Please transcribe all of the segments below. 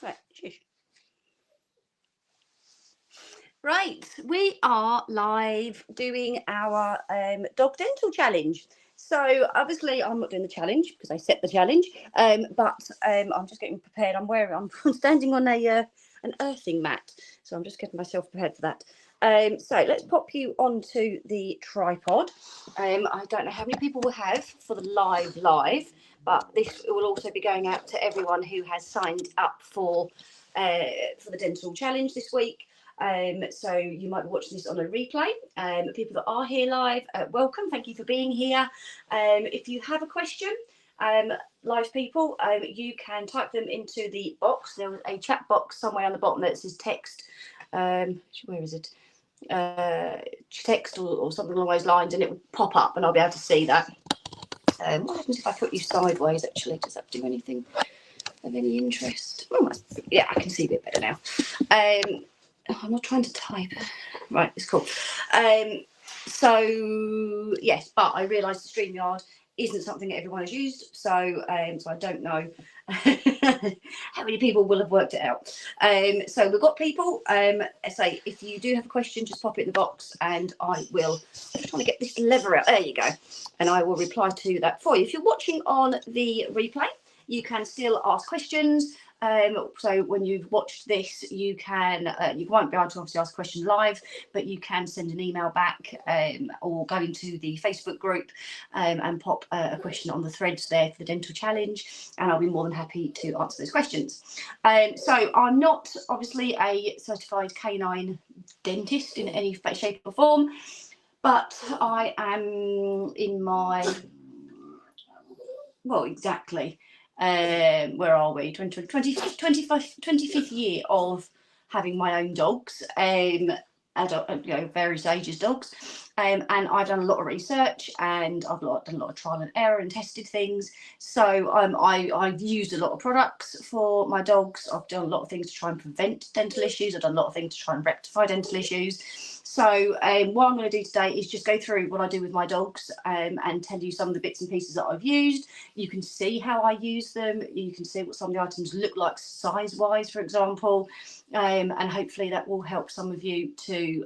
Right, shush. Right, we are live doing our dog dental challenge. So obviously I'm not doing the challenge because I set the challenge, but I'm just getting prepared. I'm standing on a an earthing mat, so I'm just getting myself prepared for that. So let's pop you onto the tripod. I don't know how many people we'll have for the live, but this will also be going out to everyone who has signed up for the dental challenge this week. So you might be watching this on a replay. People that are here live, welcome. Thank you for being here. If you have a question, live people, you can type them into the box. There was a chat box somewhere on the bottom that says text. Where is it? Text or something along those lines, and it will pop up and I'll be able to see that. What happens if I put you sideways? Actually, does that do anything of any interest? Oh, yeah, I can see a bit better now. I'm not trying to type. Right, it's cool. So yes, but I realised the StreamYard isn't something that everyone has used, so I don't know how many people will have worked it out. So we've got people. Say if you do have a question, just pop it in the box, and I will. I'm just trying to get this lever out. There you go, and I will reply to that for you. If you're watching on the replay, you can still ask questions. So when you've watched this, you won't be able to obviously ask questions live, but you can send an email back or go into the Facebook group and pop a question on the threads there for the dental challenge, and I'll be more than happy to answer those questions. So I'm not obviously a certified canine dentist in any shape or form, but I am in my, well, exactly. Where are we? 25th year of having my own dogs, adult, various ages dogs, and I've done a lot of research, and I've done a lot of trial and error and tested things. So I've used a lot of products for my dogs. I've done a lot of things to try and prevent dental issues. I've done a lot of things to try and rectify dental issues. So what I'm going to do today is just go through what I do with my dogs and tell you some of the bits and pieces that I've used. You can see how I use them. You can see what some of the items look like size-wise, for example, and hopefully that will help some of you to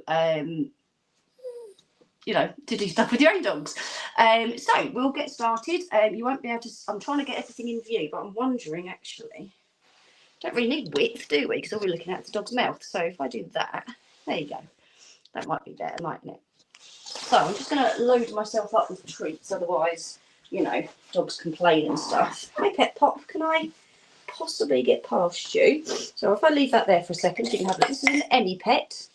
to do stuff with your own dogs. So we'll get started. You won't be able to. I'm trying to get everything in view, but I'm wondering actually. Don't really need width, do we? Because all we're looking at is the dog's mouth. So if I do that, there you go. That might be better, mightn't it? So I'm just going to load myself up with treats, otherwise, dogs complain and stuff. Hi, Pet Pop, can I possibly get past you? So if I leave that there for a second, you can have it. This is an Any Pet,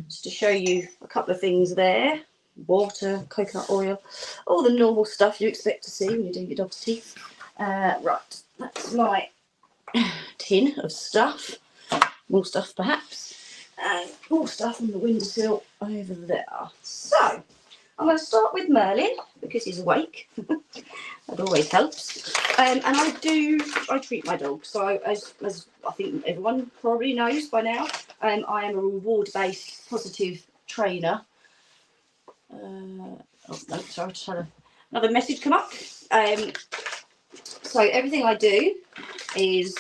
just to show you a couple of things there. Water, coconut oil, all the normal stuff you expect to see when you're doing your dog's teeth. Right, that's my tin of stuff. More stuff, perhaps. And more stuff on the windowsill over there. So I'm going to start with Merlin because he's awake. That always helps. And I treat my dog. So as I think everyone probably knows by now, I am a reward-based positive trainer. Oh no, sorry, I just had another message come up. So everything I do is,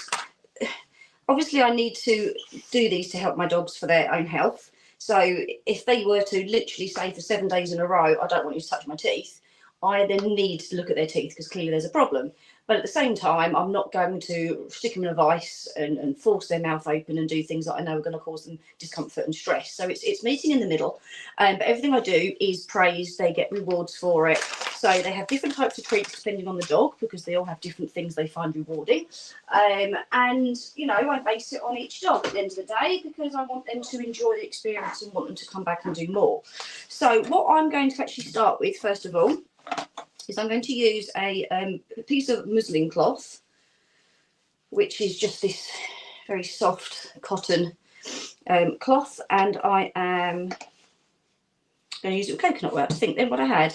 obviously I need to do these to help my dogs for their own health. So if they were to literally say for 7 days in a row, I don't want you to touch my teeth, I then need to look at their teeth because clearly there's a problem. But at the same time, I'm not going to stick them in a vice and force their mouth open and do things that I know are going to cause them discomfort and stress. So it's meeting in the middle. But everything I do is praised. They get rewards for it. So they have different types of treats depending on the dog because they all have different things they find rewarding. And, I base it on each dog at the end of the day because I want them to enjoy the experience and want them to come back and do more. So what I'm going to actually start with, first of all, is I'm going to use a piece of muslin cloth, which is just this very soft cotton cloth, and I am going to use it with coconut oil. I think then what I had.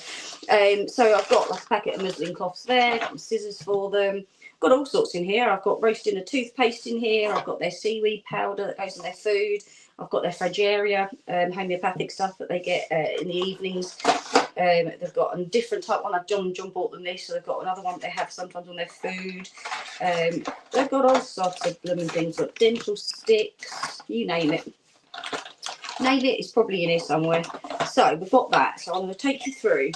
So I've got like a packet of muslin cloths there, got some scissors for them, got all sorts in here. I've got roasting a toothpaste in here, I've got their seaweed powder that goes in their food, I've got their Fragiaria homeopathic stuff that they get in the evenings. They've got a different type one. John bought them this, so they've got another one they have sometimes on their food. They've got all sorts of blooming things, like dental sticks, you name it. Name it, it's probably in here somewhere. So we've got that. So I'm going to take you through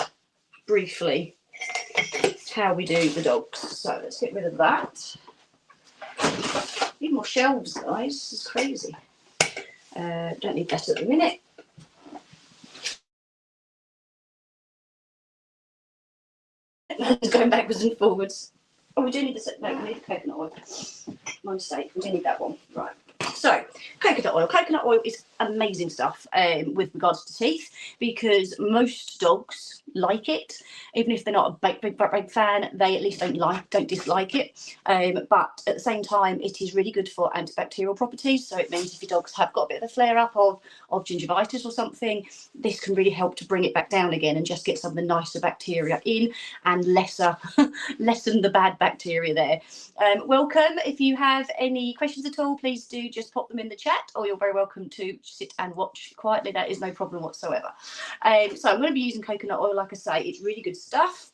briefly how we do the dogs. So let's get rid of that. Need more shelves, guys. This is crazy. Don't need that at the minute. Going backwards and forwards. Oh, we do need the no, we need the coconut oil. My mistake. We do need that one. Right. So, coconut oil. Coconut oil is amazing stuff with regards to teeth, because most dogs like it. Even if they're not a big fan, they at least don't dislike it. But at the same time, it is really good for antibacterial properties. So it means if your dogs have got a bit of a flare up of gingivitis or something, this can really help to bring it back down again and just get some of the nicer bacteria in and lessen the bad bacteria there. Welcome. If you have any questions at all, please do just pop them in the chat, or you're very welcome to sit and watch quietly. That is no problem whatsoever. So I'm going to be using coconut oil. Like I say, it's really good stuff,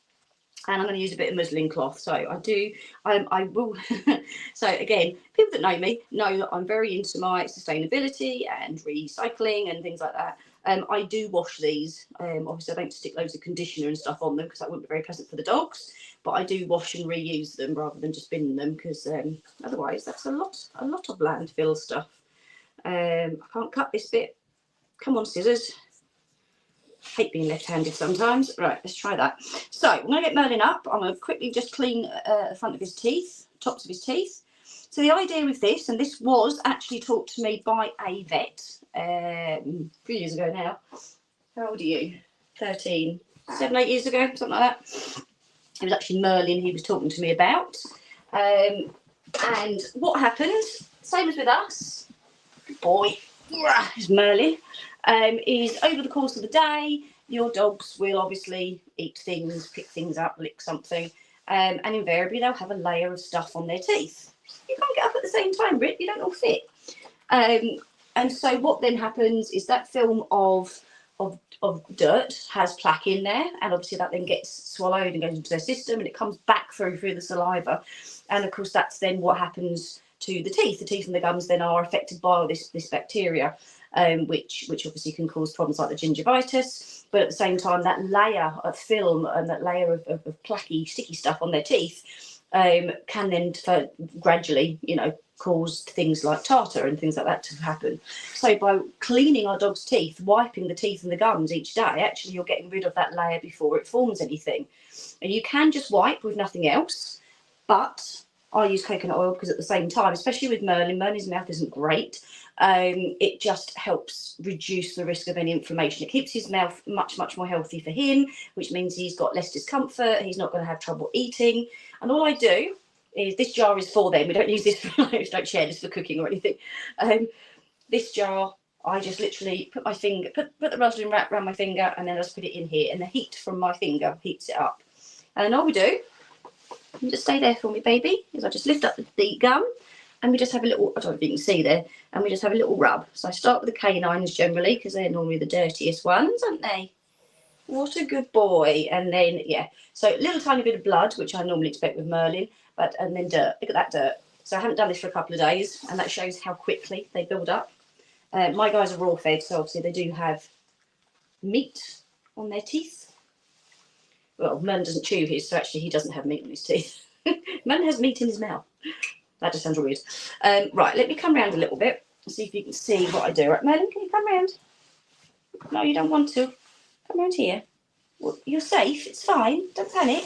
and I'm going to use a bit of muslin cloth. So I will so again, people that know me know that I'm very into my sustainability and recycling and things like that. I do wash these. Obviously I don't stick loads of conditioner and stuff on them because that wouldn't be very pleasant for the dogs, but I do wash and reuse them rather than just bin them, because otherwise that's a lot of landfill stuff. I can't cut this bit. Come on, scissors. Hate being left-handed sometimes. Right, let's try that. So I'm going to get Merlin up. I'm going to quickly just clean the front of his teeth, tops of his teeth. So the idea with this, and this was actually taught to me by a vet a few years ago now. How old are you? 13, 7, 8 years ago, something like that. It was actually Merlin he was talking to me about. And what happens, same as with us, good boy, is Merlin. Is over the course of the day, your dogs will obviously eat things, pick things up, lick something, and invariably they'll have a layer of stuff on their teeth. You can't get up at the same time, Britt, you don't all fit. And so what then happens is that film of dirt has plaque in there, and obviously that then gets swallowed and goes into their system, and it comes back through the saliva, and of course that's then what happens to the teeth. The teeth and the gums then are affected by all this bacteria. Which obviously can cause problems like the gingivitis, but at the same time that layer of film and that layer of plaquey, sticky stuff on their teeth can then gradually, cause things like tartar and things like that to happen. So by cleaning our dog's teeth, wiping the teeth and the gums each day, actually you're getting rid of that layer before it forms anything. And you can just wipe with nothing else, but I use coconut oil because at the same time, especially with Merlin's mouth isn't great. It just helps reduce the risk of any inflammation. It keeps his mouth much more healthy for him, which means he's got less discomfort. He's not going to have trouble eating. And all I do is, this jar is for them. We don't use this for, don't share this for cooking or anything. This jar, I just literally put my finger, put the muslin wrap around my finger, and then I just put it in here, and the heat from my finger heats it up. And all we do, you just stay there for me, baby, is I just lift up the gum, and we just have a little, I don't know if you can see there, and we just have a little rub. So I start with the canines generally, because they're normally the dirtiest ones, aren't they? What a good boy. And then, yeah, so a little tiny bit of blood, which I normally expect with Merlin, and then dirt. Look at that dirt. So I haven't done this for a couple of days, and that shows how quickly they build up. My guys are raw fed, so obviously they do have meat on their teeth. Well, Merlin doesn't chew his, so actually he doesn't have meat on his teeth. Merlin has meat in his mouth. That just sounds weird. Right, let me come round a little bit and see if you can see what I do. Right, Merlin, can you come round? No, you don't want to. Come round here. Well, you're safe. It's fine. Don't panic.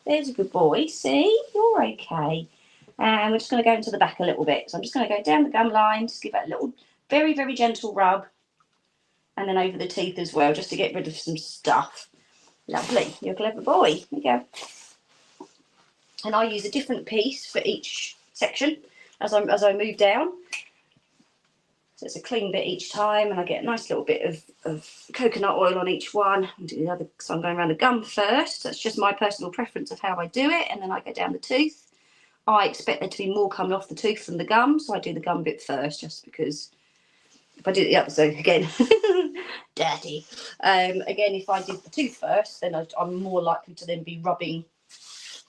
There's a good boy. See? You're okay. And we're just going to go into the back a little bit. So I'm just going to go down the gum line, just give it a little, very, very gentle rub. And then over the teeth as well, just to get rid of some stuff. Lovely. You're a clever boy. There you go. And I use a different piece for each section as I move down. So it's a clean bit each time, and I get a nice little bit of coconut oil on each one. So I'm going around the gum first. That's just my personal preference of how I do it, and then I go down the tooth. I expect there to be more coming off the tooth than the gum, so I do the gum bit first, just because if I do it the other, so again, dirty. Again, if I did the tooth first, then I'm more likely to then be rubbing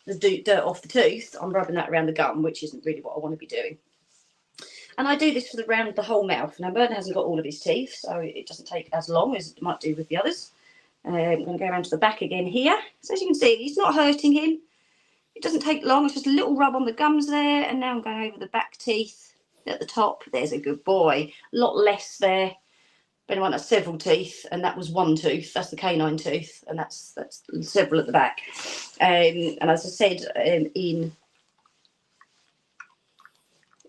the dirt off the tooth. I'm rubbing that around the gum, which isn't really what I want to be doing. And I do this for around the whole mouth. Now, Merlin hasn't got all of his teeth, so it doesn't take as long as it might do with the others. I'm going to go around to the back again here. So as you can see, he's not hurting him. It doesn't take long. It's just a little rub on the gums there. And now I'm going over the back teeth at the top. There's a good boy. A lot less there. But anyone has several teeth, and that was one tooth. That's the canine tooth, and that's several at the back. And as I said,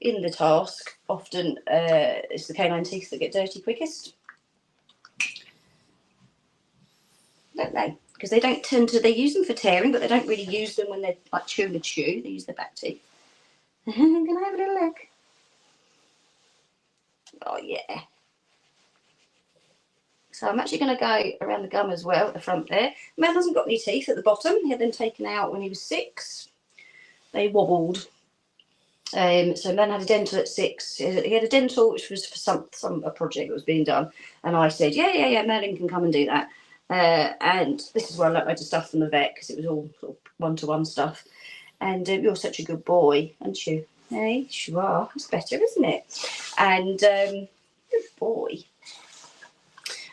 in the task, often it's the canine teeth that get dirty quickest. Don't they? Because they don't tend to, they use them for tearing, but they don't really use them when they're like chewing a chew. They use their back teeth. Can I have a little look? Oh yeah. So I'm actually going to go around the gum as well at the front there. Mel hasn't got any teeth at the bottom. He had them taken out when he was 6. They wobbled. So Mel had a dental at 6. He had a dental which was for a project that was being done, and I said, yeah, Merlin can come and do that. And this is where I learnt loads of stuff from the vet, because it was all sort of one-to-one stuff. And you're such a good boy, aren't you? Hey, you are. It's better, isn't it? And good boy.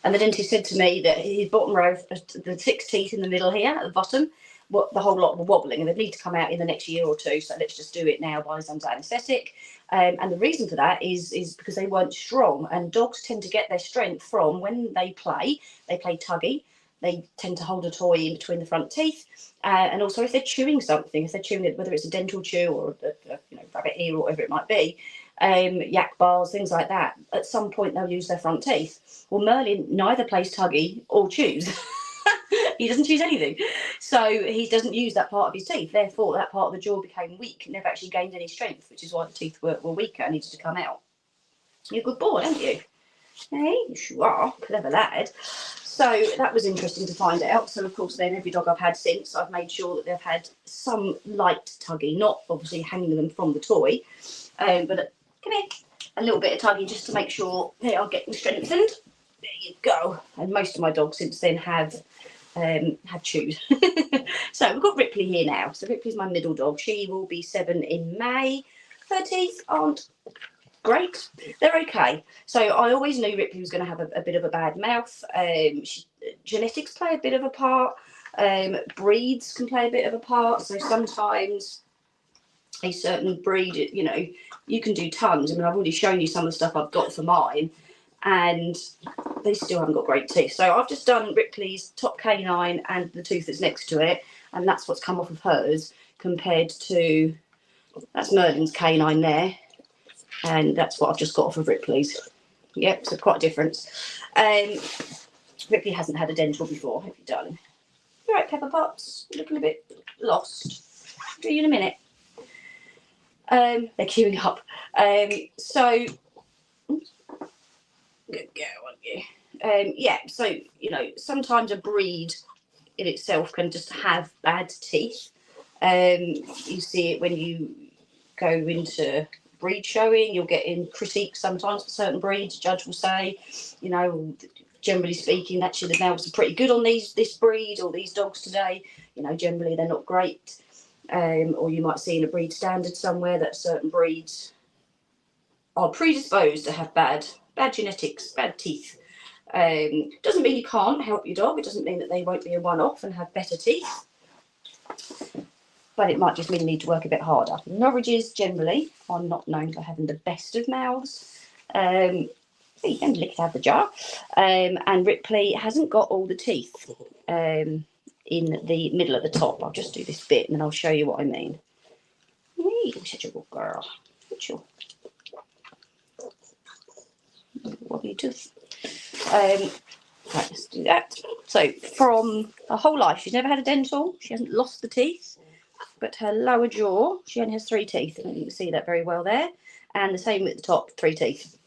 And the dentist said to me that his bottom row, the 6 teeth in the middle here at the bottom, the whole lot were wobbling, and they need to come out in the next year or 2. So let's just do it now while he's under anaesthetic. And the reason for that is because they weren't strong. And dogs tend to get their strength from when they play. They play tuggy. They tend to hold a toy in between the front teeth. And also if they're chewing something, if they're chewing it, whether it's a dental chew or a rabbit ear or whatever it might be, yak bars, things like that, at some point they'll use their front teeth. Well, Merlin neither plays tuggy or chews. He doesn't choose anything. So he doesn't use that part of his teeth. Therefore, that part of the jaw became weak, never actually gained any strength, which is why the teeth were weaker and needed to come out. You're a good boy, aren't you? Hey, you are. Clever lad. So that was interesting to find out. So, of course, then every dog I've had since, I've made sure that they've had some light tuggy, not obviously hanging them from the toy, but come here, a little bit of tuggy just to make sure they are getting strengthened. There you go. And most of my dogs since then have chewed. So we've got Ripley here now. So Ripley's my middle dog. She will be 7 in May. Her teeth aren't great. They're okay. So I always knew Ripley was going to have a bit of a bad mouth. Genetics play a bit of a part. Breeds can play a bit of a part. So sometimes a certain breed, you can do tons. I mean, I've already shown you some of the stuff I've got for mine, and they still haven't got great teeth. So I've just done Ripley's top canine and the tooth that's next to it, and that's what's come off of hers compared to, that's Merlin's canine there, and that's what I've just got off of Ripley's. Yep, so quite a difference. Ripley hasn't had a dental before, have you, darling? All right, Pepper Potts, looking a bit lost. Do you in a minute. They're queuing up. So, good girl, aren't you? Yeah, so, sometimes a breed in itself can just have bad teeth. You see it when you go into breed showing, you'll get in critiques sometimes for certain breeds. Judge will say, generally speaking, actually the males are pretty good on this breed or these dogs today. Generally they're not great. Or you might see in a breed standard somewhere that certain breeds are predisposed to have bad genetics, bad teeth. Doesn't mean you can't help your dog. It doesn't mean that they won't be a one-off and have better teeth. But it might just mean you need to work a bit harder. Norwiches generally are not known for having the best of mouths. You can lick it out of the jar. And Ripley hasn't got all the teeth in the middle at the top. I'll just do this bit and then I'll show you what I mean. You're such a good girl. Sure. Wobbly tooth. Right, let's do that. So from her whole life, she's never had a dental. She hasn't lost the teeth, but her lower jaw, she only has 3 teeth. And you can see that very well there. And the same with the top, 3 teeth.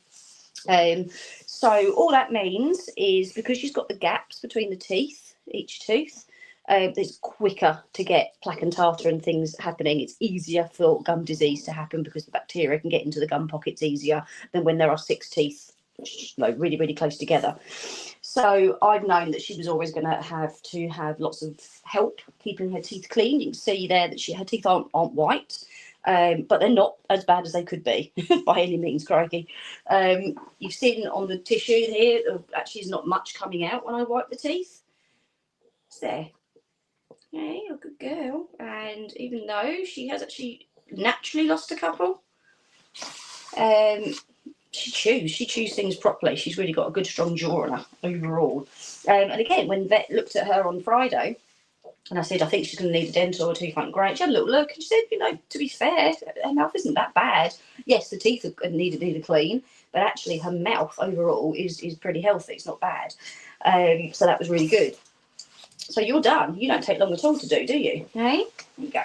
So all that means is because she's got the gaps between the teeth, each tooth, it's quicker to get plaque and tartar and things happening. It's easier for gum disease to happen because the bacteria can get into the gum pockets easier than when there are 6 teeth like really, really close together. So I've known that she was always going to have lots of help keeping her teeth clean. You can see there that her teeth aren't white, but they're not as bad as they could be by any means, crikey. You've seen on the tissue here, actually there's not much coming out when I wipe the teeth. It's there. Yeah, you're a good girl. And even though she has actually naturally lost a couple, she chews things properly. She's really got a good strong jaw on her overall. And again, when vet looked at her on Friday, and I said, I think she's going to need a dental or tooth. Went great. She had a little look, and she said, you know, to be fair, her mouth isn't that bad. Yes, the teeth need a clean, but actually her mouth overall is pretty healthy. It's not bad. So that was really good. So you're done. You don't take long at all to do you? Hey, there you go.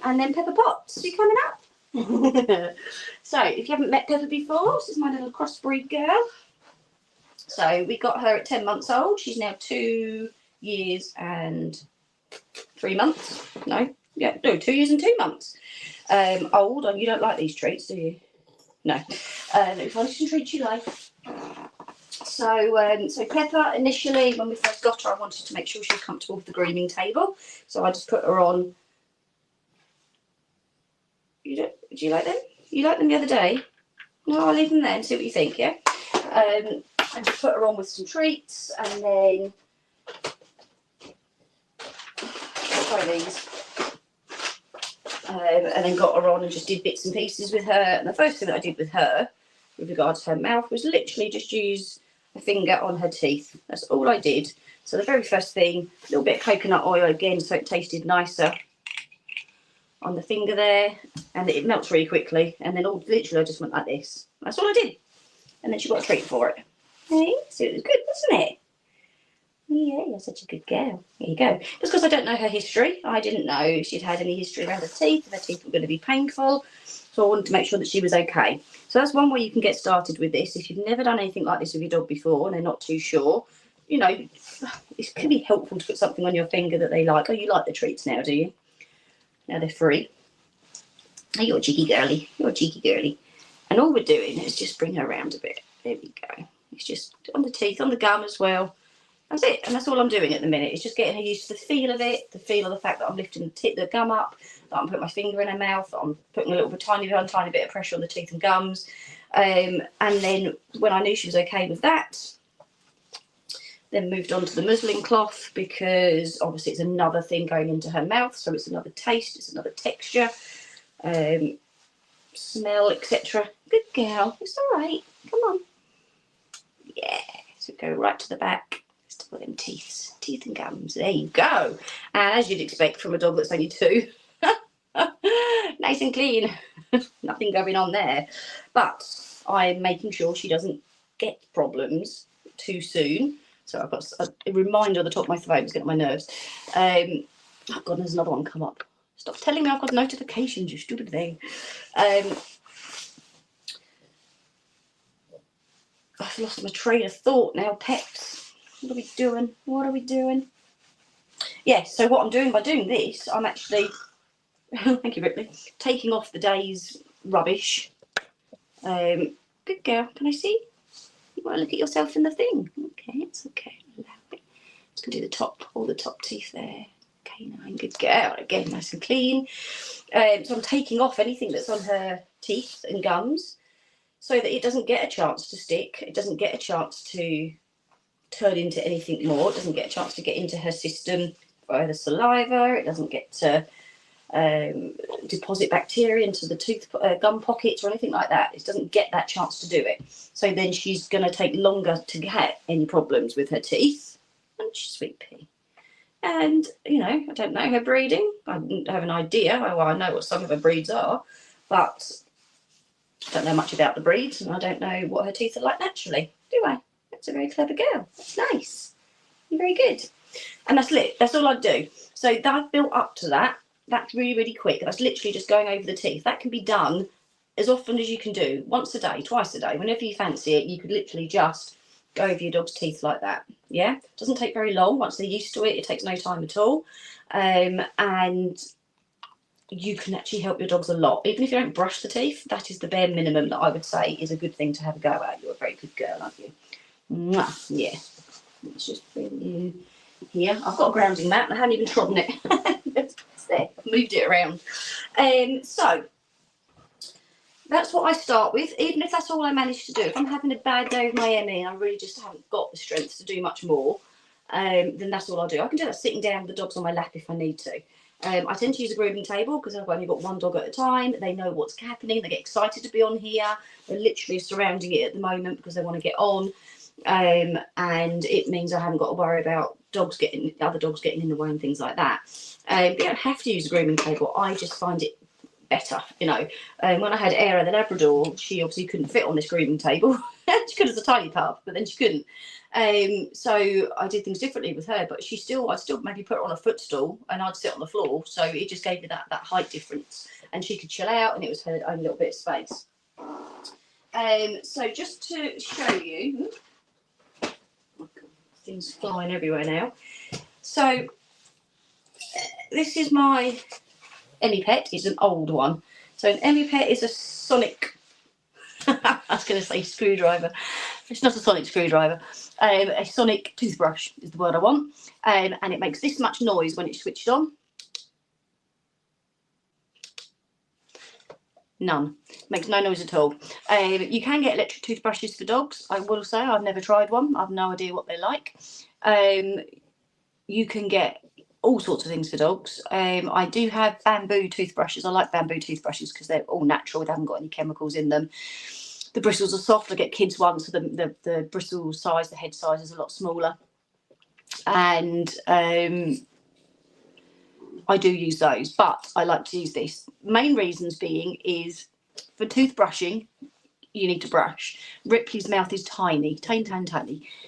And then Pepper Potts, you coming up? So if you haven't met Pepper before, this is my little crossbreed girl. So we got her at 10 months old. She's now 2 years and 3 months. No, 2 years and 2 months old. And you don't like these treats, do you? No. Let me find some treats you like. So Pepper, initially when we first got her, I wanted to make sure she was comfortable with the grooming table. So I just put her on. Do you like them? You liked them the other day? No, I'll leave them there and see what you think, yeah? And just put her on with some treats, and then try these. And then got her on and just did bits and pieces with her. And the first thing that I did with her, with regards to her mouth, was literally just use a finger on her teeth. That's all I did. So the very first thing, a little bit of coconut oil again, so it tasted nicer on the finger there, and it melts really quickly. And then literally I just went like this. That's all I did. And then she got a treat for it. Hey, so it was good, wasn't it? Yeah, you're such a good girl. There you go. Just because I don't know her history, I didn't know if she'd had any history around her teeth, if her teeth were going to be painful. So I wanted to make sure that she was okay. So that's one way you can get started with this. If you've never done anything like this with your dog before and they're not too sure, you know, it can be helpful to put something on your finger that they like. Oh, you like the treats now, do you? Now they're free. Oh, you're a cheeky girly. You're a cheeky girly. And all we're doing is just bring her around a bit. There we go. It's just on the teeth, on the gum as well. That's it. And that's all I'm doing at the minute. It's just getting her used to the feel of it, the feel of the fact that I'm lifting the gum up, that I'm putting my finger in her mouth, that I'm putting a little bit, tiny bit of pressure on the teeth and gums. And then when I knew she was okay with that, then moved on to the muslin cloth, because obviously it's another thing going into her mouth, so it's another taste, it's another texture, smell, etc. Good girl, it's all right. Come on. Yeah, so go right to the back. Just put them teeth and gums. There you go. And as you'd expect from a dog that's only 2, nice and clean. Nothing going on there. But I'm making sure she doesn't get problems too soon. So I've got a reminder on the top of my phone. It's getting on my nerves. Oh God, there's another one come up. Stop telling me I've got notifications, you stupid thing. I've lost my train of thought now. Pets. What are we doing? What are we doing? Yeah, so what I'm doing by doing this, I'm actually, thank you, Ripley, taking off the day's rubbish. Good girl. Can I see? You want to look at yourself in the thing? Okay, it's okay. Allow it. Just gonna do the top, all the top teeth there. Canine, good girl. Again, nice and clean. So I'm taking off anything that's on her teeth and gums, so that it doesn't get a chance to stick. It doesn't get a chance to turn into anything more. It doesn't get a chance to get into her system via the saliva. It doesn't get to deposit bacteria into the tooth gum pockets or anything like that. It doesn't get that chance to do it. So then she's going to take longer to get any problems with her teeth. And she's sweet pea. And, you know, I don't know her breeding. I don't have an idea. Well, I know what some of her breeds are, but I don't know much about the breeds, and I don't know what her teeth are like naturally, do I? That's a very clever girl. That's nice. You're very good. And that's it. That's all I do. So I've built up to that. That's really, really quick. That's literally just going over the teeth. That can be done as often as you can do. Once a day, twice a day. Whenever you fancy it, you could literally just go over your dog's teeth like that. Yeah? It doesn't take very long. Once they're used to it, it takes no time at all. And you can actually help your dogs a lot. Even if you don't brush the teeth, that is the bare minimum that I would say is a good thing to have a go at. You're a very good girl, aren't you? Mwah. Yeah. Let's just bring you here. I've got a grounding mat. I haven't even trodden it. It's there. I've moved it around. So that's what I start with, even if that's all I manage to do. If I'm having a bad day with my Emmy and I really just haven't got the strength to do much more, then that's all I'll do. I can do that sitting down with the dogs on my lap if I need to. I tend to use a grooming table because I've only got one dog at a time. They know what's happening. They get excited to be on here. They're literally surrounding it at the moment because they want to get on. And it means I haven't got to worry about other dogs getting in the way and things like that. But you don't have to use a grooming table. I just find it better, you know. When I had Era, the Labrador, she obviously couldn't fit on this grooming table. She could as a tiny pup, but then she couldn't. So I did things differently with her, but I'd still maybe put her on a footstool and I'd sit on the floor. So it just gave me that height difference, and she could chill out, and it was her own little bit of space. So just to show you, things flying everywhere now. So this is my Emmy Pet. It's an old one. So an Emmy Pet is a sonic. I was going to say screwdriver. It's not a sonic screwdriver. A sonic toothbrush is the word I want. And it makes this much noise when it's switched on. None. Makes no noise at all. You can get electric toothbrushes for dogs. I will say I've never tried one. I've no idea what they're like. You can get all sorts of things for dogs. I do have bamboo toothbrushes. I like bamboo toothbrushes because they're all natural. They haven't got any chemicals in them. The bristles are soft. I get kids ones, so the bristle size, the head size is a lot smaller. And I do use those, but I like to use this. Main reasons being is for toothbrushing, you need to brush. Ripley's mouth is tiny.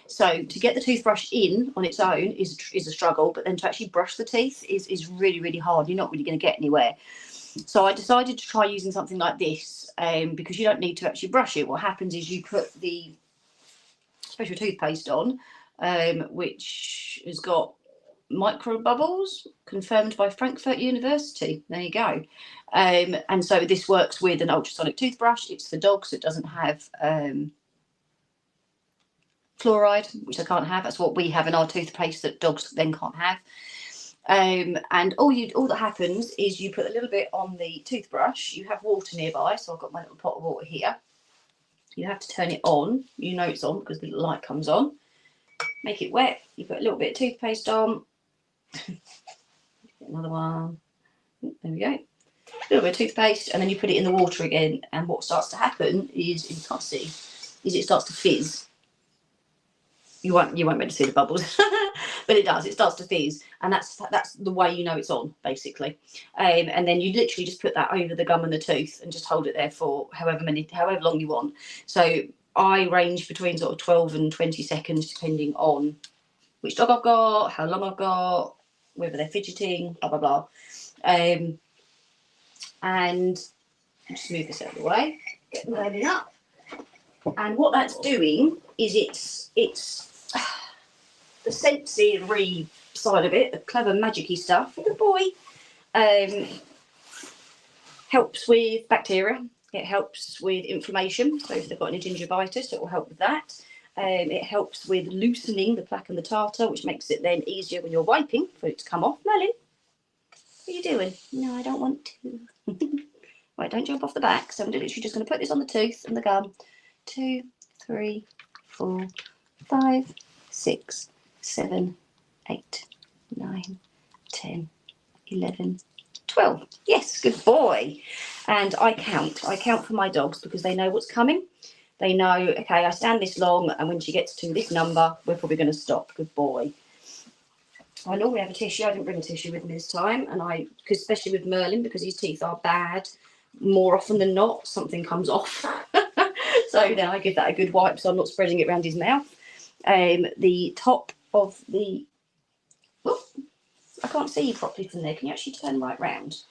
So to get the toothbrush in on its own is a struggle, but then to actually brush the teeth is really, really hard. You're not really going to get anywhere. So I decided to try using something like this because you don't need to actually brush it. What happens is you put the special toothpaste on, which has got micro bubbles confirmed by Frankfurt University. There you go. And so this works with an ultrasonic toothbrush. It's for dogs. It doesn't have fluoride, which I can't have. That's what we have in our toothpaste that dogs then can't have. And all that happens is you put a little bit on the toothbrush. You have water nearby, so I've got my little pot of water here. You have to turn it on. You know it's on because the light comes on. Make it wet. You put a little bit of toothpaste on. Get another one. There we go. A little bit of toothpaste, and then you put it in the water again. And what starts to happen is, you can't see, is it starts to fizz. You won't be able to see the bubbles, but it does. It starts to fizz, and that's the way you know it's on, basically. And then you literally just put that over the gum and the tooth, and just hold it there for however long you want. So I range between sort of 12 and 20 seconds, depending on which dog I've got, how long I've got, whether they're fidgeting, blah blah blah. And just move this out of the way, get them loaded up. And what that's doing is it's the sensory side of it, the clever magicy stuff. Good boy. Helps with bacteria. It helps with inflammation. So if they've got any gingivitis, it will help with that. It helps with loosening the plaque and the tartar, which makes it then easier when you're wiping for it to come off. Merlin, what are you doing? No, I don't want to. Right, don't jump off the back. So I'm literally just going to put this on the tooth and the gum. 2, 3, 4, 5, 6, 7, 8, 9, 10, 11, 12. Yes, good boy. And I count for my dogs because they know what's coming. They know, okay, I stand this long, and when she gets to this number, we're probably going to stop. Good boy. I normally have a tissue. I didn't bring a tissue with me this time, and because especially with Merlin, because his teeth are bad, more often than not, something comes off. So then I give that a good wipe, so I'm not spreading it around his mouth. The top of the... Oh, I can't see you properly from there. Can you actually turn right round?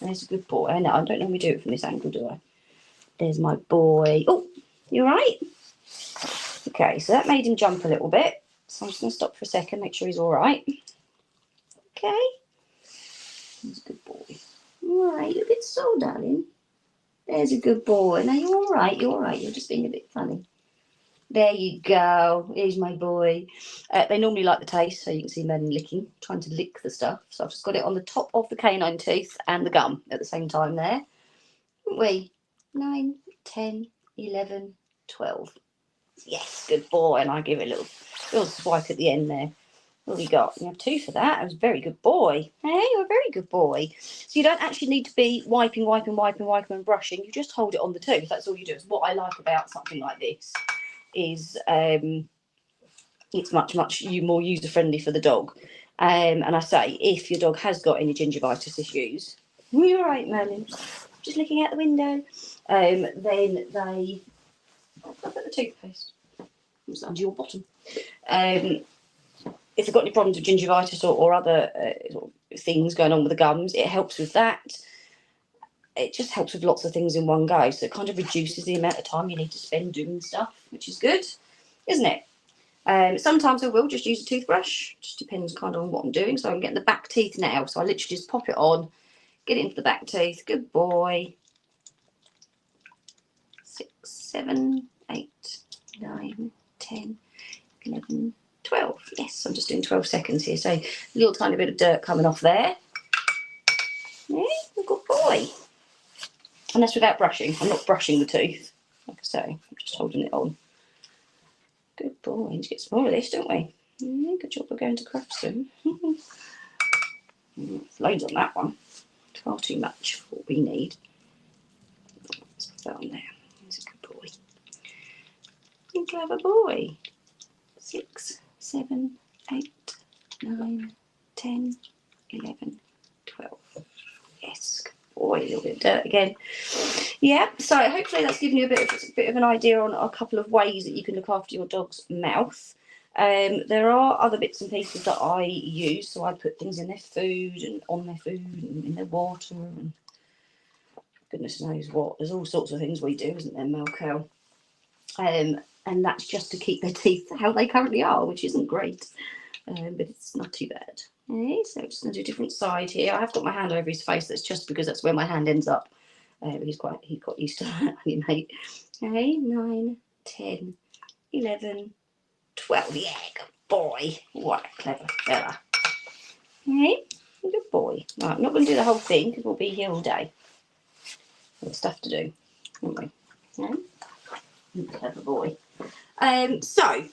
There's a good boy. I know, I don't normally do it from this angle, do I? There's my boy. Oh, you all right? Okay, so that made him jump a little bit. So I'm just going to stop for a second, make sure he's all right. Okay. He's a good boy. all right? You're a bit sore, darling. There's a good boy. Now you're all right. You're all right. You're just being a bit funny. There you go. Here's my boy. They normally like the taste, so you can see Merlin licking, trying to lick the stuff. So I've just got it on the top of the canine tooth and the gum at the same time there. Haven't we? 9, 10, 11, 12. Yes, good boy. And I give it a little swipe at the end there. What have we got? You have 2 for that. That was a very good boy. Hey, you're a very good boy. So you don't actually need to be wiping and brushing. You just hold it on the tooth. That's all you do. It's what I like about something like this. Is it's much more user friendly for the dog, and I say if your dog has got any gingivitis issues, you're right, Merlin. Just looking out the window. Then they put the toothpaste. It's under your bottom. If they've got any problems with gingivitis or other things going on with the gums, it helps with that. It just helps with lots of things in one go, so it kind of reduces the amount of time you need to spend doing stuff, which is good, isn't it? Sometimes I will just use a toothbrush, just depends kind of on what I'm doing. So I'm getting the back teeth now, so I literally just pop it on, get it into the back teeth. Good boy. 6, 7, 8, 9, 10, 11, 12. Yes, I'm just doing 12 seconds here, so a little tiny bit of dirt coming off there. Yeah, good boy. And that's without brushing. I'm not brushing the tooth, like I say. I'm just holding it on. Good boy. We need to get some more of this, don't we? Yeah, good job. We're going to craft soon. Loads on that one. Far too much for what we need. Let's put that on there. He's a good boy. You clever boy. 6, 7, 8, 9, 10, 11, 12. Yes, good boy. A little bit of dirt again. Yeah, so hopefully that's given you a bit of an idea on a couple of ways that you can look after your dog's mouth. There are other bits and pieces that I use, so I put things in their food and on their food and in their water and goodness knows what. There's all sorts of things we do, isn't there, Malco? And that's just to keep their teeth how they currently are, which isn't great, but it's not too bad. Okay, so I'm just going to do a different side here. I have got my hand over his face. That's just because that's where my hand ends up. He got used to that, honey mate. Okay, 9, 10, 11, 12. Yeah, good boy. What a clever fella. Okay, good boy. Right, I'm not going to do the whole thing because we'll be here all day. We've got stuff to do, haven't we? Okay. Clever boy. So,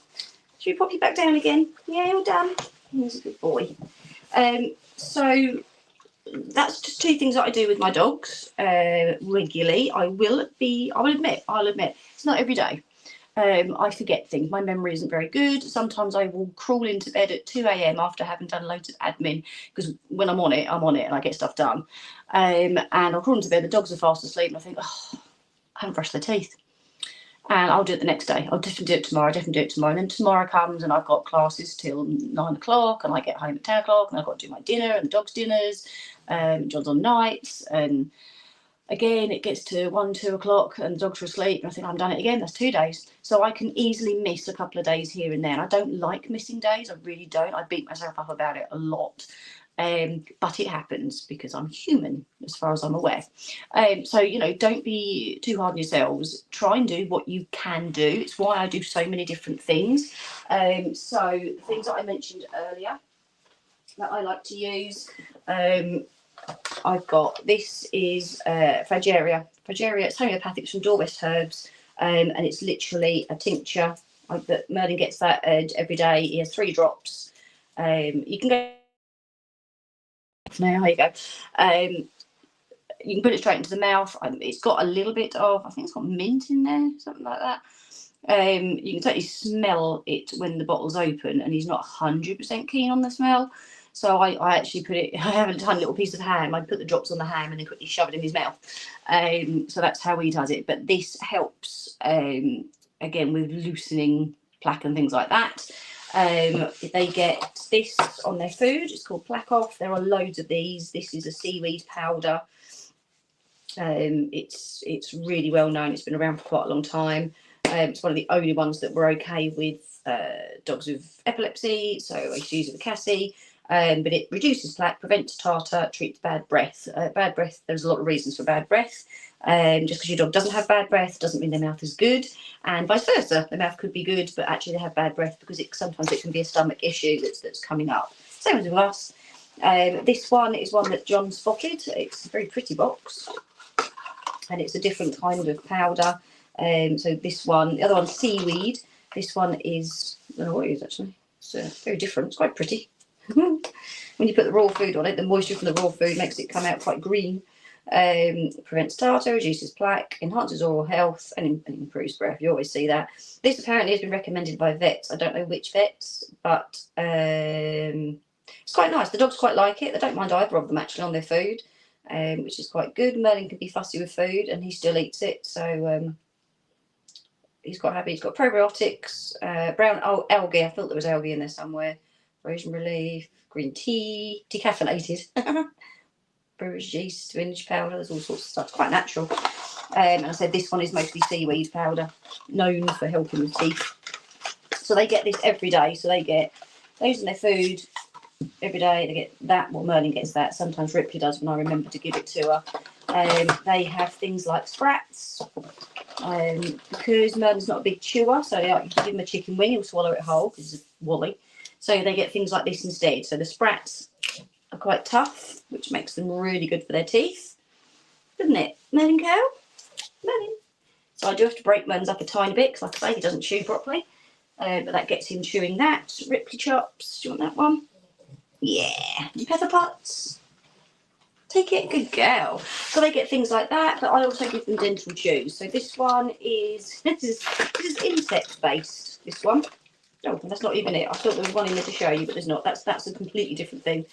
should we pop you back down again? Yeah, all done. He's a good boy. So that's just 2 things that I do with my dogs regularly. I'll admit, it's not every day. I forget things. My memory isn't very good. Sometimes I will crawl into bed at 2 a.m. after having done loads of admin, because when I'm on it and I get stuff done. And I'll crawl into bed, the dogs are fast asleep, and I think, oh, I haven't brushed their teeth. And I'll do it the next day. I'll definitely do it tomorrow. And then tomorrow comes and I've got classes till 9 o'clock and I get home at 10 o'clock and I've got to do my dinner and the dog's dinners. John's on nights. And again, it gets to 1, 2 o'clock and the dogs are asleep. And I think I've done it again. That's 2 days. So I can easily miss a couple of days here and there. And I don't like missing days. I really don't. I beat myself up about it a lot. But it happens because I'm human, as far as I'm aware. So, don't be too hard on yourselves. Try and do what you can do. It's why I do so many different things. So, things that I mentioned earlier that I like to use, I've got, this is Frageria. It's homeopathic, it's from Dorwest Herbs, and it's literally a tincture. Merlin gets that every day. He has 3 drops. You can go now, here you go. You can put it straight into the mouth. It's got a little bit of, I think it's got mint in there, something like that. You can totally smell it when the bottle's open, and he's not 100% keen on the smell. So I actually I have a tiny little piece of ham. I put the drops on the ham and then quickly shove it in his mouth. So that's how he does it. But this helps, again, with loosening plaque and things like that. They get this on their food. It's called Plaque Off. There are loads of these. This is a seaweed powder. It's really well known. It's been around for quite a long time. It's one of the only ones that were okay with dogs with epilepsy. So I used to use it with Cassie. but it reduces plaque, prevents tartar, treats bad breath. Bad breath, there's a lot of reasons for bad breath. Just because your dog doesn't have bad breath doesn't mean their mouth is good, and vice versa. Their mouth could be good, but actually they have bad breath because sometimes it can be a stomach issue that's coming up. Same as with us. This one is one that John spotted. It's a very pretty box, and it's a different kind of powder. So this one, the other one's seaweed. This one is, I don't know what it is actually. It's very different. It's quite pretty. When you put the raw food on it, the moisture from the raw food makes it come out quite green. Prevents tartar, reduces plaque, enhances oral health, and improves breath. You always see that. This apparently has been recommended by vets. I don't know which vets, but it's quite nice. The dogs quite like it. They don't mind either of them actually on their food, which is quite good. Merlin can be fussy with food, and he still eats it. So he's quite happy. He's got probiotics, brown algae. I thought there was algae in there somewhere. Erosion relief, green tea, decaffeinated. Brewer's yeast, spinach powder, there's all sorts of stuff. It's quite natural. And I said this one is mostly seaweed powder, known for helping with teeth. So they get this every day. So they get those in their food every day. They get that. Well, Merlin gets that. Sometimes Ripley does when I remember to give it to her. They have things like sprats. Because Merlin's not a big chewer, so you can give him a chicken wing, he'll swallow it whole because he's a wally. So they get things like this instead. So the sprats are quite tough, which makes them really good for their teeth, doesn't it? Merlin cow? Merlin. So I do have to break Merlin's up a tiny bit because, like I say, he doesn't chew properly. But that gets him chewing that. Ripley chops. Do you want that one? Yeah. And pepper pots. Take it, good girl. So they get things like that, but I also give them dental chews. So this one is this is insect based. This one. Oh, that's not even it. I thought there was one in there to show you, but there's not. That's a completely different thing.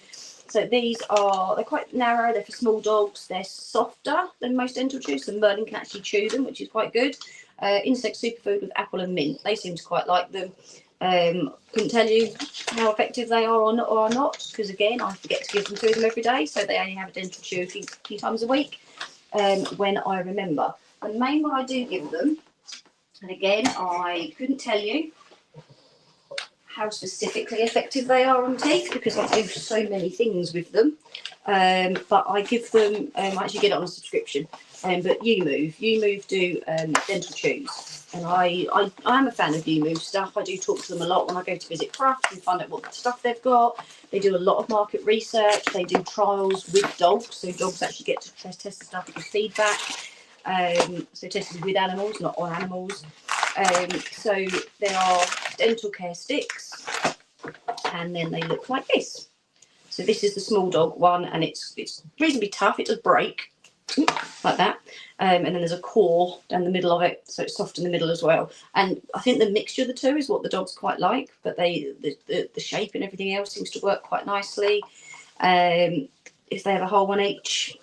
So these they're quite narrow. They're for small dogs. They're softer than most dental chews, so Merlin can actually chew them, which is quite good. Insect superfood with apple and mint. They seem to quite like them. Couldn't tell you how effective they are or not, because again, I forget to give them to them every day, so they only have a dental chew a few times a week when I remember. The main one I do give them, and again, I couldn't tell you how specifically effective they are on teeth because I do so many things with them. But I give them, I actually get it on a subscription. But YouMove do dental chews, and I am a fan of YouMove stuff. I do talk to them a lot when I go to visit Crufts and find out what stuff they've got. They do a lot of market research. They do trials with dogs, so dogs actually get to test the stuff and give feedback. So tested with animals, not on animals. So there are dental care sticks, and then they look like this. So this is the small dog one, and it's reasonably tough. It does break like that, and then there's a core down the middle of it, so it's soft in the middle as well. And I think the mixture of the two is what the dogs quite like, but the shape and everything else seems to work quite nicely. If they have a whole one each,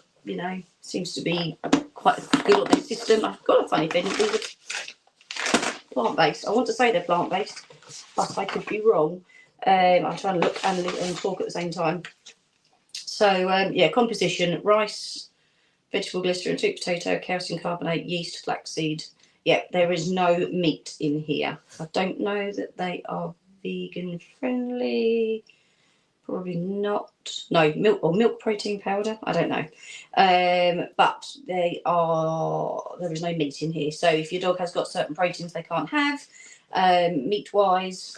seems to be quite good on their system. I've got a funny feeling these are plant-based. I want to say they're plant-based, but I could be wrong. I'm trying to look and talk at the same time. So yeah, composition: rice, vegetable glycerin, sweet potato, calcium carbonate, yeast, flaxseed. Yeah, there is no meat in here. I don't know that they are vegan friendly. Probably not. No, milk protein powder. I don't know. But there is no meat in here. So if your dog has got certain proteins they can't have, meat-wise,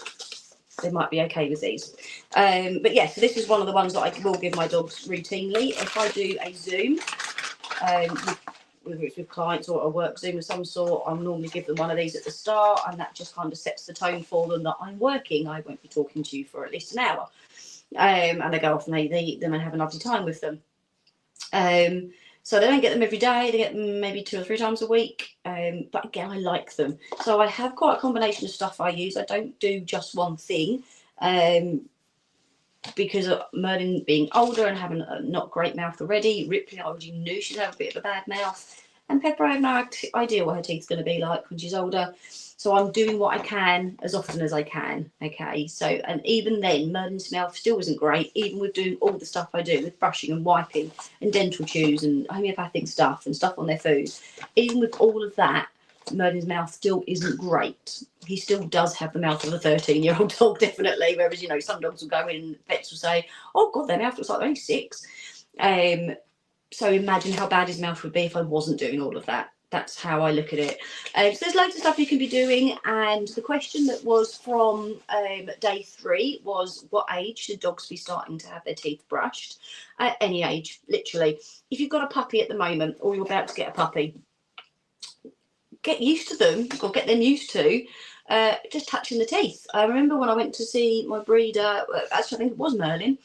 they might be okay with these. But yeah, so this is one of the ones that I will give my dogs routinely. If I do a Zoom, whether it's with clients or a work Zoom of some sort, I'll normally give them one of these at the start, and that just kind of sets the tone for them that I'm working. I won't be talking to you for at least an hour. And they go off and they eat them and have a lovely time with them. So they don't get them every day. They get them maybe 2 or 3 times a week. But again, I like them. So I have quite a combination of stuff I use. I don't do just one thing. Because of Merlin being older and having a not great mouth already, Ripley, I already knew she'd have a bit of a bad mouth. And Pepper, I have no idea what her teeth's going to be like when she's older. So I'm doing what I can as often as I can. Okay. So, and even then, Merlin's mouth still isn't great, even with doing all the stuff I do with brushing and wiping and dental chews and homeopathic stuff and stuff on their food. Even with all of that, Merlin's mouth still isn't great. He still does have the mouth of a 13-year-old dog, definitely. Whereas, you know, some dogs will go in and vets will say, oh, God, their mouth looks like they're only 6. So imagine how bad his mouth would be if I wasn't doing all of that. That's how I look at it. So there's loads of stuff you can be doing. And the question that was from day 3 was, what age should dogs be starting to have their teeth brushed? At any age, literally. If you've got a puppy at the moment, or you're about to get a puppy, get used to them, or get them used to just touching the teeth. I remember when I went to see my breeder, actually I think it was Merlin,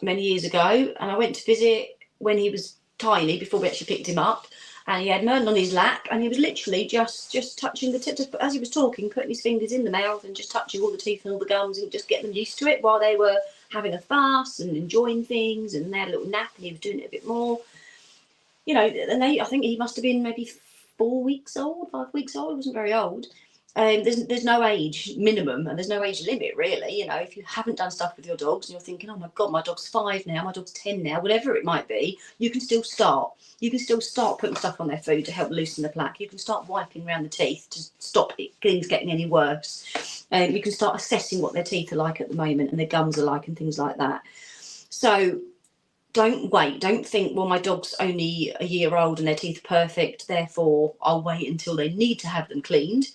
many years ago, and I went to visit when he was tiny, before we actually picked him up, and he had Merlin on his lap, and he was literally just touching the teeth, as he was talking, putting his fingers in the mouth and just touching all the teeth and all the gums, and just getting them used to it while they were having a fuss and enjoying things, and they had a little nap, and he was doing it a bit more. You know, and I think he must have been maybe 4 weeks old, 5 weeks old. He wasn't very old. There's no age minimum, and there's no age limit, really. You know, if you haven't done stuff with your dogs and you're thinking, oh my God, my dog's 5 now, my dog's 10 now, whatever it might be, you can still start. You can still start putting stuff on their food to help loosen the plaque. You can start wiping around the teeth to stop things getting any worse. You can start assessing what their teeth are like at the moment and their gums are like and things like that. So don't wait. Don't think, well, my dog's only a year old and their teeth are perfect, therefore I'll wait until they need to have them cleaned.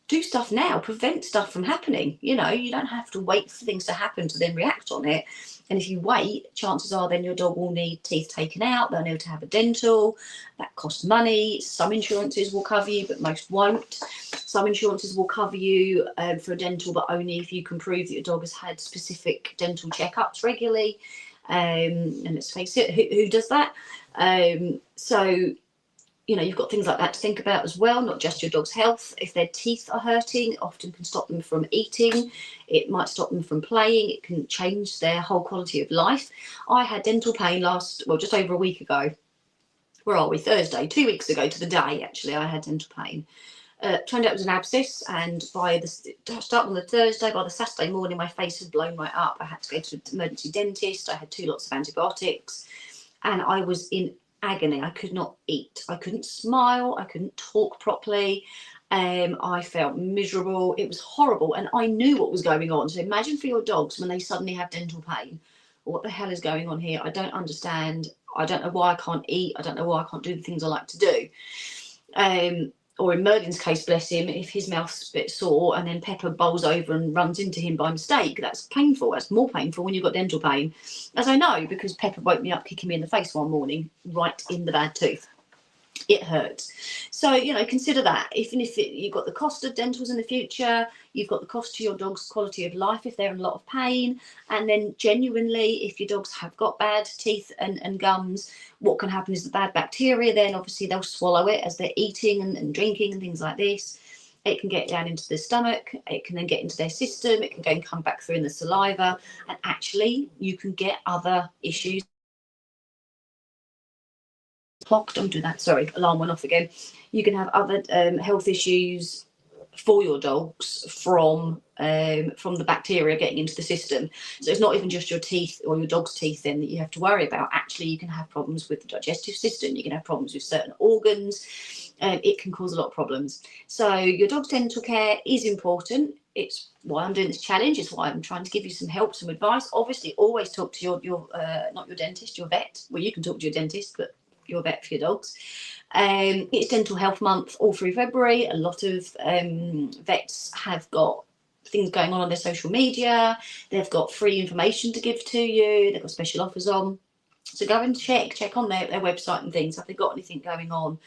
Do stuff now, prevent stuff from happening. You know, you don't have to wait for things to happen to then react on it. And if you wait, chances are then your dog will need teeth taken out, they'll need to have a dental. That costs money. Some insurances will cover you, but most won't. Some insurances will cover you for a dental, but only if you can prove that your dog has had specific dental checkups regularly. And let's face it, who does that? So, you know, you've got things like that to think about as well, not just your dog's health. If their teeth are hurting, it often can stop them from eating. It might stop them from playing. It can change their whole quality of life. I had dental pain just over a week ago. Where are we? Thursday, 2 weeks ago to the day, actually, I had dental pain. Turned out it was an abscess, and by the start on the Thursday, by the Saturday morning, my face had blown right up. I had to go to an emergency dentist. I had 2 lots of antibiotics, and I was in agony. I could not eat. I couldn't smile. I couldn't talk properly. I felt miserable. It was horrible, and I knew what was going on. So imagine for your dogs when they suddenly have dental pain. What the hell is going on here? I don't understand. I don't know why I can't eat. I don't know why I can't do the things I like to do. Or in Merlin's case, bless him, if his mouth's a bit sore and then Pepper bowls over and runs into him by mistake, that's painful. That's more painful when you've got dental pain. As I know, because Pepper woke me up kicking me in the face one morning, right in the bad tooth. It hurts. So, you know, consider that. Even if you've got the cost of dentals in the future, you've got the cost to your dog's quality of life if they're in a lot of pain. And then genuinely, if your dogs have got bad teeth and gums, what can happen is the bad bacteria, then obviously they'll swallow it as they're eating and drinking and things like this. It can get down into the stomach. It can then get into their system. It can go and come back through in the saliva. And actually, you can get other issues. Don't do that, sorry, alarm went off again. You can have other health issues for your dogs from the bacteria getting into the system. So it's not even just your teeth or your dog's teeth then that you have to worry about. Actually, you can have problems with the digestive system. You can have problems with certain organs. It can cause a lot of problems. So your dog's dental care is important. It's why I'm doing this challenge. It's why I'm trying to give you some help, some advice. Obviously, always talk to your not your dentist, your vet. Well, you can talk to your dentist, but your vet for your dogs. It's Dental Health Month all through February. A lot of vets have got things going on their social media. They've got free information to give to you. They've got special offers on. So go and check on their website and things. Have they got anything going on?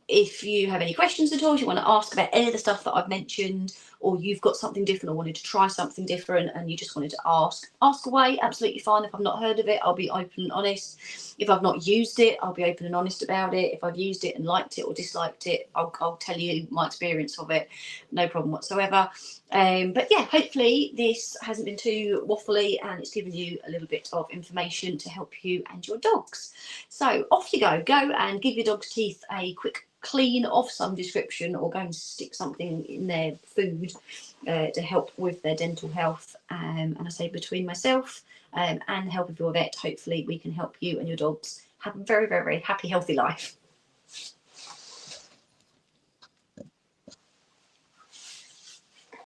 If you have any questions at all, if you want to ask about any of the stuff that I've mentioned, or you've got something different or wanted to try something different and you just wanted to ask away, absolutely fine. If I've not heard of it, I'll be open and honest. If I've not used it, I'll be open and honest about it. If I've used it and liked it or disliked it, I'll tell you my experience of it. No problem whatsoever. But yeah, hopefully this hasn't been too waffly and it's given you a little bit of information to help you and your dogs. So off you go and give your dog's teeth a quick clean of some description, or go and stick something in their food to help with their dental health. And I say, between myself and the help of your vet, hopefully we can help you and your dogs have a very, very, very happy, healthy life.